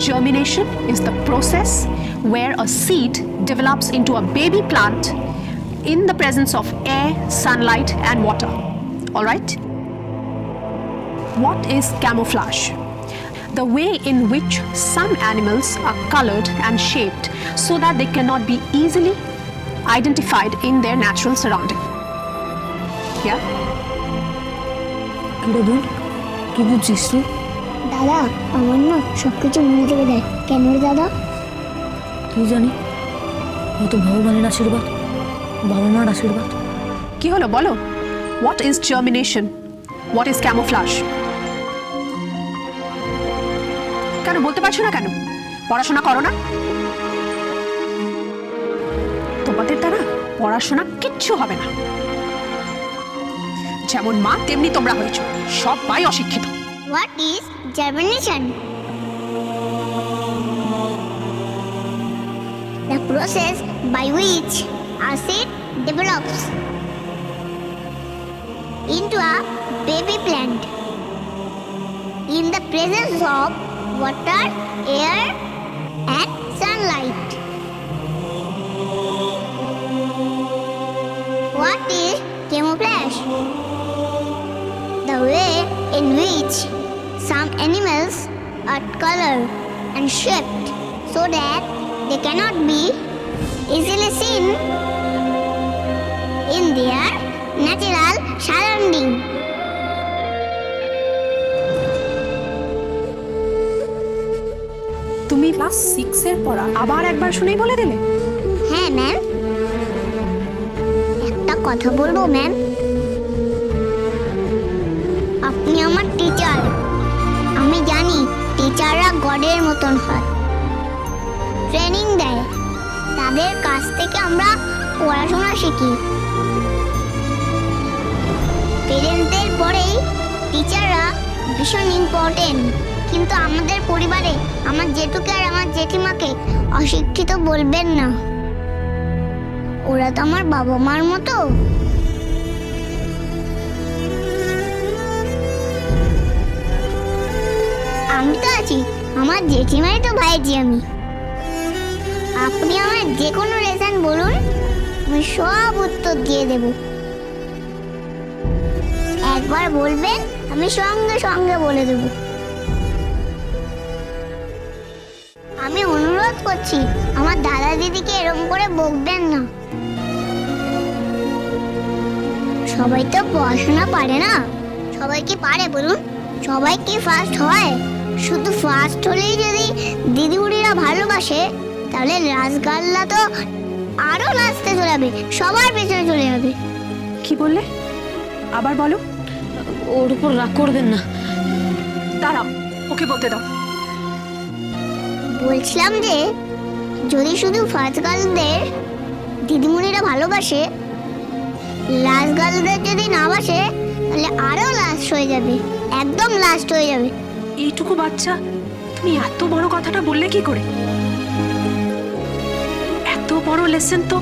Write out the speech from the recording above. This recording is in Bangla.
Germination is the process where a seed develops into a baby plant in the presence of air, sunlight, and water. All right? What is camouflage? The way in which some animals are colored and shaped so that they cannot be easily identified in their natural surrounding. Yeah? কি বুঝছিস তুই? দাদা আমার না সব কিছু মনে থেকে দেয়। কেন রে দাদা? তুই জানি হয়তো ভগবানের আশীর্বাদ, বাবা মার আশীর্বাদ। কি হলো বলো? What is germination? What is camouflage? কেন বলতে পারছো না কেন? পড়াশোনা করো না? তোমাদের দ্বারা পড়াশোনা কিচ্ছু হবে না। যেমন মা তেমনি তোমরা হয়েছো, সবাই অশিক্ষিত। What is germination? The process by which a seed develops into a baby plant in the presence of water, air, and sunlight. What is camouflage? The way in which some animals are colored and shaped so that they cannot be easily seen in their natural surrounding. তুমি ক্লাস 6 এর পড়া আবার একবার শুনেই বলে দিলে? হ্যাঁ ম্যাম, একটা কথা বলবো ম্যাম? আপনি আমার টিচার। আমি জানি টিচাররা গডের মতন হয়, ট্রেনিং দেয়, তাদের কাছ থেকে আমরা পড়াশোনা শিখি। পেরেন্টসদের পরেই টিচাররা ভীষণ ইম্পর্টেন্ট। কিন্তু আমাদের পরিবারে আমার জেঠুকে আর আমার জেঠিমাকে অশিক্ষিত বলবেন না। ওরা তো আমার বাবা মার মতো। আমি তো আছি, আমার জেঠিমাই তো ভাইজি আমি। আপনি আমার যে কোনো লেসন বলুন, আমি সব উত্তর দিয়ে দেব। একবার বলবেন, আমি সঙ্গে সঙ্গে বলে দেব। আমি অনুরোধ করছি, আমার দাদা দিদিকে এরকম করে বকবেন না। সবাই তো পড়াশোনা পারে না। সবাই কি পারে বলুন? সবাই কি ফার্স্ট হয়? শুধু ফার্স্ট হলেই যদি দিদিমণিরা ভালোবাসে, তাহলে রাজগাল্লা তো আরো নাচতে চলে যাবে, সবার পেছনে চলে যাবে। কি বললে? আবার বলো। ওর উপর রাগ করবেন না। দাঁড়াও, ওকে বলতে দাও। বলছিলাম যে যদি শুধু ফার্স্ট গার্লদের দিদিমণিরা ভালোবাসে, লাস্ট গার্লদের যদি না বাসে, তাহলে আরো লাস্ট হয়ে যাবে, একদম লাস্ট হয়ে যাবে। এইটুকু বাচ্চা তুমি এত বড় কথাটা বললে কি করে? এত বড় লেসন তো